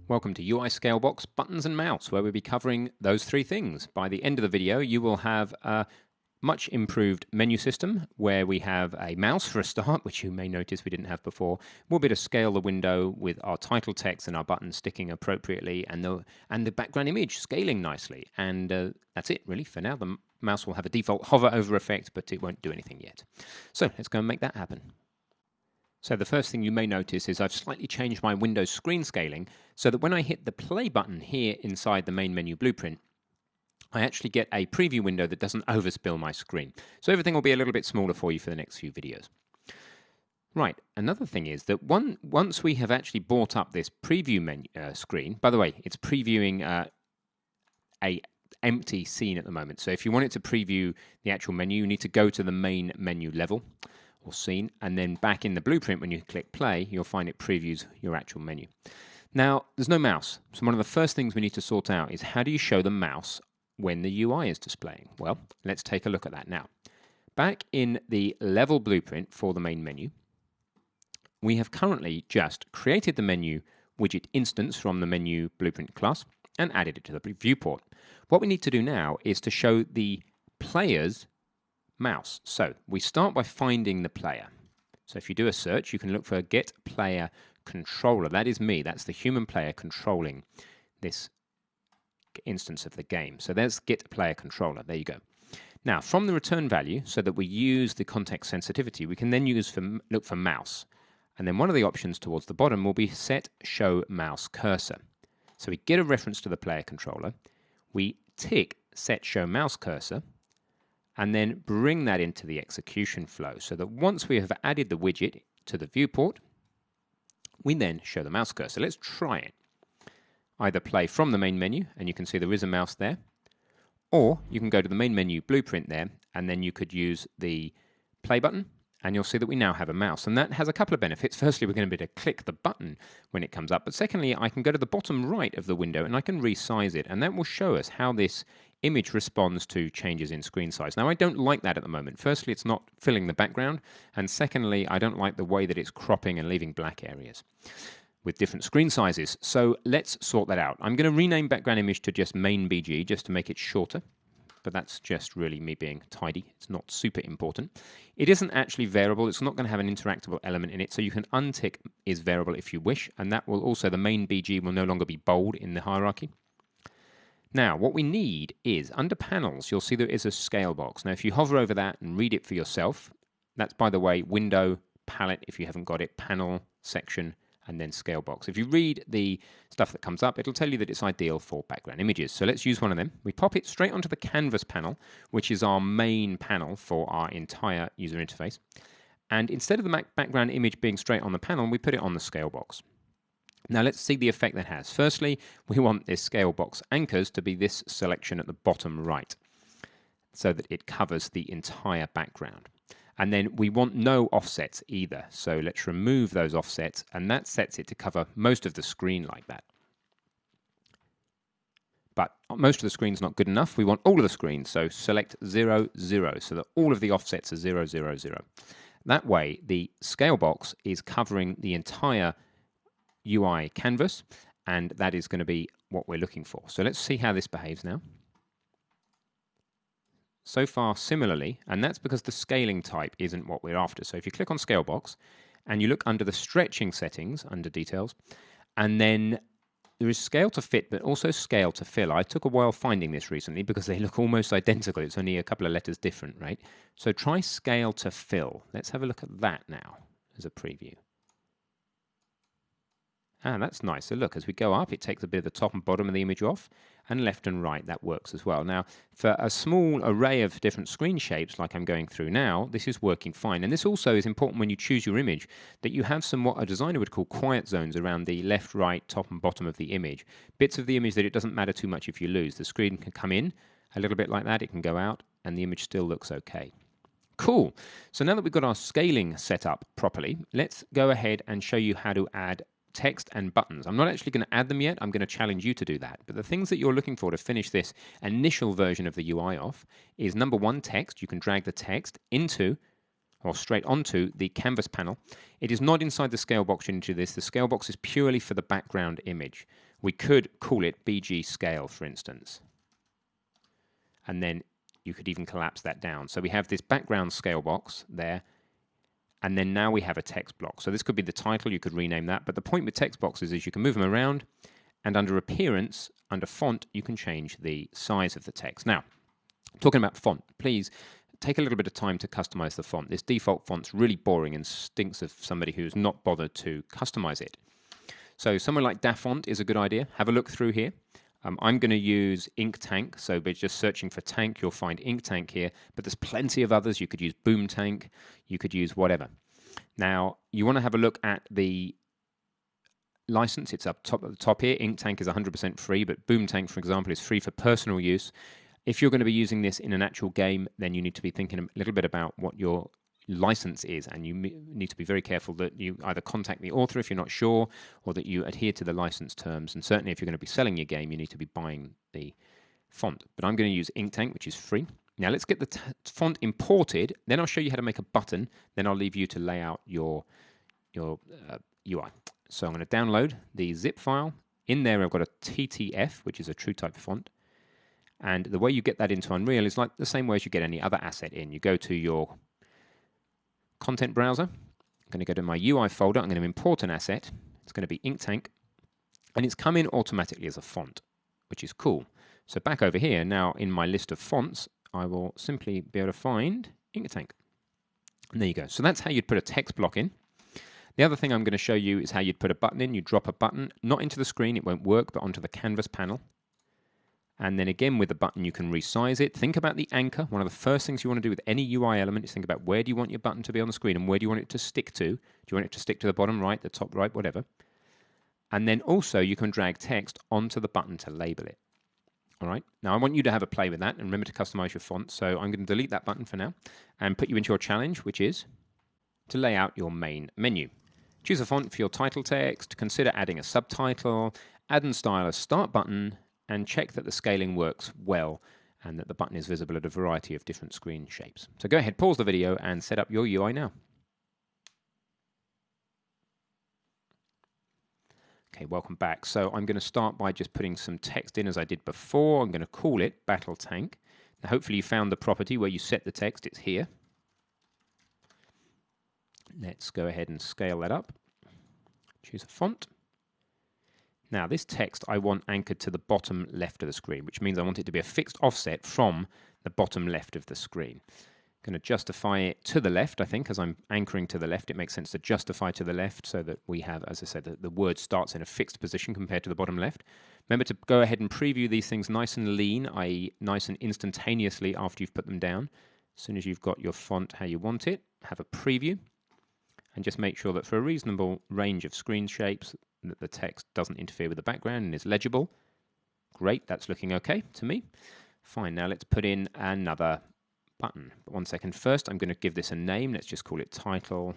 Welcome to UI Scalebox Buttons and Mouse, where we'll be covering those three things. By the end of the video, you will have a much improved menu system where we have a mouse for a start, which you may notice we didn't have before. We'll be able to scale the window with our title text and our buttons sticking appropriately, and the background image scaling nicely. And that's it, really. For now, the mouse will have a default hover over effect, but it won't do anything yet. So let's go and make that happen. So the first thing you may notice is I've slightly changed my Windows screen scaling so that when I hit the play button here inside the main menu blueprint, I actually get a preview window that doesn't overspill my screen. So everything will be a little bit smaller for you for the next few videos. Right, another thing is that once we have actually brought up this preview menu, screen, by the way, it's previewing a empty scene at the moment. So if you want it to preview the actual menu, you need to go to the main menu level or scene, and then back in the blueprint when you click play, you'll find it previews your actual menu. Now, there's no mouse, so one of the first things we need to sort out is how do you show the mouse when the UI is displaying? Well, let's take a look at that now. Back in the level blueprint for the main menu, we have currently just created the menu widget instance from the menu blueprint class and added it to the viewport. What we need to do now is to show the player's mouse. So we start by finding the player. So if you do a search, you can look for get player controller. That is me. That's the human player controlling this instance of the game. So there's get player controller. There you go. Now, from the return value, so that we use the context sensitivity, we can then look for mouse. And then one of the options towards the bottom will be set show mouse cursor. So we get a reference to the player controller. We tick set show mouse cursor, and then bring that into the execution flow so that once we have added the widget to the viewport, we then show the mouse cursor. Let's try it. Either play from the main menu, and you can see there is a mouse there, or you can go to the main menu blueprint there, and then you could use the play button, and you'll see that we now have a mouse. And that has a couple of benefits. Firstly, we're going to be able to click the button when it comes up, but secondly, I can go to the bottom right of the window and I can resize it, and that will show us how this image responds to changes in screen size. Now, I don't like that at the moment. Firstly, it's not filling the background, and secondly, I don't like the way that it's cropping and leaving black areas with different screen sizes. So let's sort that out. I'm going to rename background image to just main BG just to make it shorter, but that's just really me being tidy. It's not super important. It isn't actually variable. It's not going to have an interactable element in it, so you can untick is variable if you wish, and that will also, the main BG will no longer be bold in the hierarchy. Now, what we need is, under panels, you'll see there is a scale box. Now, if you hover over that and read it for yourself, that's, by the way, window, palette, if you haven't got it, panel, section, and then scale box. If you read the stuff that comes up, it'll tell you that it's ideal for background images. So let's use one of them. We pop it straight onto the canvas panel, which is our main panel for our entire user interface. And instead of the background image being straight on the panel, we put it on the scale box. Now let's see the effect that has. Firstly, we want this scale box anchors to be this selection at the bottom right so that it covers the entire background. And then we want no offsets either. So let's remove those offsets, and that sets it to cover most of the screen like that. But most of the screen's not good enough. We want all of the screen, so select 0, 0, so that all of the offsets are 0, 0, 0. That way, the scale box is covering the entire UI canvas, and that is going to be what we're looking for. So let's see how this behaves now. So far, similarly, and that's because the scaling type isn't what we're after. So if you click on Scale Box, and you look under the stretching settings, under Details, and then there is Scale to Fit, but also Scale to Fill. I took a while finding this recently because they look almost identical. It's only a couple of letters different, right? So try Scale to Fill. Let's have a look at that now as a preview. Ah, that's nice. So look, as we go up, it takes a bit of the top and bottom of the image off, and left and right, that works as well. Now, for a small array of different screen shapes like I'm going through now, this is working fine. And this also is important when you choose your image, that you have some what a designer would call quiet zones around the left, right, top and bottom of the image. Bits of the image that it doesn't matter too much if you lose. The screen can come in a little bit like that, it can go out, and the image still looks okay. Cool. So now that we've got our scaling set up properly, let's go ahead and show you how to add text and buttons. I'm not actually going to add them yet. I'm going to challenge you to do that. But the things that you're looking for to finish this initial version of the UI off is number one, text. You can drag the text into or straight onto the canvas panel. It is not inside the scale box into this. The scale box is purely for the background image. We could call it BG scale, for instance. And then you could even collapse that down. So we have this background scale box there, and then now we have a text block. So this could be the title, you could rename that, but the point with text boxes is you can move them around, and under appearance, under font, you can change the size of the text. Now, talking about font, please take a little bit of time to customize the font. This default font's really boring and stinks of somebody who's not bothered to customize it. So somewhere like Dafont is a good idea. Have a look through here. I'm going to use Inktank, so by just searching for tank, you'll find Inktank here, but there's plenty of others. You could use Boomtank, you could use whatever. Now, you want to have a look at the license. It's up top at the top here. Inktank is 100% free, but Boomtank, for example, is free for personal use. If you're going to be using this in an actual game, then you need to be thinking a little bit about what your license is, and you need to be very careful that you either contact the author if you're not sure, or that you adhere to the license terms. And certainly if you're going to be selling your game, you need to be buying the font. But I'm going to use Inktank, which is free. Now let's get the font imported, then I'll show you how to make a button, then I'll leave you to lay out your UI. So I'm going to download the zip file. In there I've got a TTF, which is a true type font. And the way you get that into Unreal is like the same way as you get any other asset in. You go to your content browser. I'm going to go to my UI folder. I'm going to import an asset. It's going to be Inktank. And it's come in automatically as a font, which is cool. So back over here, now in my list of fonts, I will simply be able to find Inktank. And there you go. So that's how you'd put a text block in. The other thing I'm going to show you is how you'd put a button in. You drop a button, not into the screen, it won't work, but onto the canvas panel. And then again with the button you can resize it. Think about the anchor. One of the first things you want to do with any UI element is think about where do you want your button to be on the screen and where do you want it to stick to. Do you want it to stick to the bottom right, the top right, whatever. And then also you can drag text onto the button to label it. All right. Now I want you to have a play with that and remember to customize your font. So I'm going to delete that button for now and put you into your challenge, which is to lay out your main menu. Choose a font for your title text, consider adding a subtitle, add and style a start button, and check that the scaling works well and that the button is visible at a variety of different screen shapes. So go ahead, pause the video and set up your UI now. Okay, welcome back. So I'm going to start by just putting some text in as I did before. I'm going to call it Battle Tank. Now hopefully you found the property where you set the text. It's here. Let's go ahead and scale that up. Choose a font. Now this text I want anchored to the bottom left of the screen, which means I want it to be a fixed offset from the bottom left of the screen. I'm going to justify it to the left, I think, as I'm anchoring to the left. It makes sense to justify to the left so that we have, as I said, the word starts in a fixed position compared to the bottom left. Remember to go ahead and preview these things nice and lean, i.e. nice and instantaneously after you've put them down. As soon as you've got your font how you want it, have a preview. And just make sure that for a reasonable range of screen shapes, that the text doesn't interfere with the background and is legible. Great, that's looking okay to me. Fine, now let's put in another button. But 1 second, first I'm going to give this a name. Let's just call it title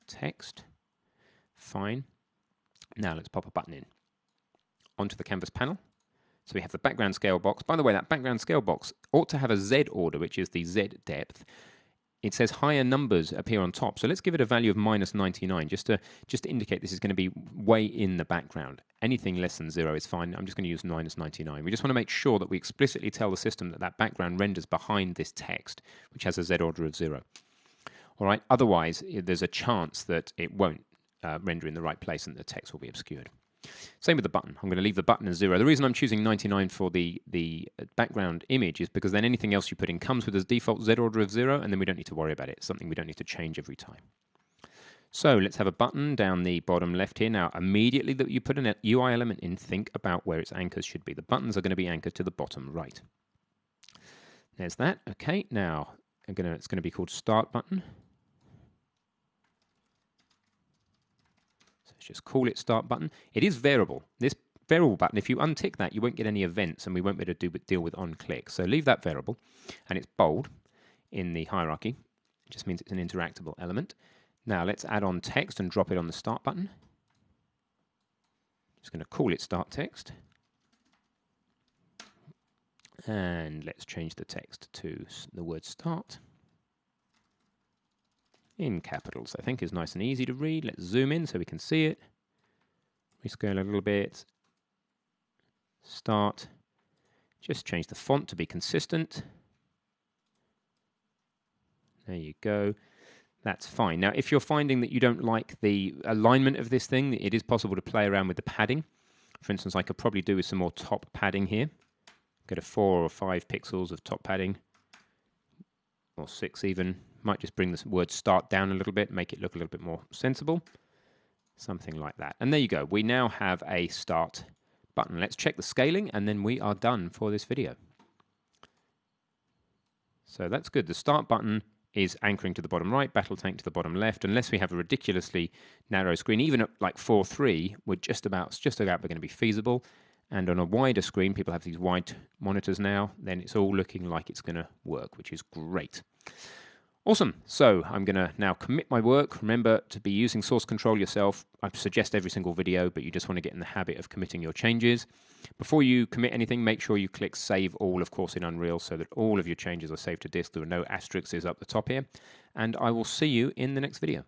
text. Fine. Now let's pop a button in. Onto the canvas panel. So we have the background scale box. By the way, that background scale box ought to have a Z order, which is the Z depth. It says higher numbers appear on top. So let's give it a value of -99, just to indicate this is going to be way in the background. Anything less than 0 is fine. I'm just going to use -99. We just want to make sure that we explicitly tell the system that that background renders behind this text, which has a Z order of 0. All right. Otherwise, there's a chance that it won't render in the right place and the text will be obscured. Same with the button. I'm going to leave the button as 0. The reason I'm choosing 99 for the background image is because then anything else you put in comes with a default Z order of 0, and then we don't need to worry about it. It's something we don't need to change every time. So let's have a button down the bottom left here. Now, immediately that you put an UI element in, think about where its anchors should be. The buttons are going to be anchored to the bottom right. There's that. Okay, now it's going to be called Start Button. Let's just call it Start Button. It is variable. This variable button, if you untick that, you won't get any events and we won't be able to deal with on-click. So leave that variable, and it's bold in the hierarchy. It just means it's an interactable element. Now let's add on text and drop it on the Start button. Just going to call it Start Text. And let's change the text to the word Start. in capitals, I think is nice and easy to read. Let's zoom in so we can see it. Rescale a little bit. Start. Just change the font to be consistent. There you go. That's fine. Now, if you're finding that you don't like the alignment of this thing, it is possible to play around with the padding. For instance, I could probably do with some more top padding here. Go to 4 or 5 pixels of top padding, or 6 even. Might just bring the word start down a little bit, make it look a little bit more sensible. Something like that. And there you go. We now have a start button. Let's check the scaling, and then we are done for this video. So that's good. The start button is anchoring to the bottom right, battle tank to the bottom left. Unless we have a ridiculously narrow screen, even at like 4:3, we're just about going to be feasible. And on a wider screen, people have these wide monitors now, then it's all looking like it's going to work, which is great. Awesome. So I'm going to now commit my work. Remember to be using source control yourself. I suggest every single video, but you just want to get in the habit of committing your changes. Before you commit anything, make sure you click Save All, of course, in Unreal, so that all of your changes are saved to disk. There are no asterisks up the top here. And I will see you in the next video.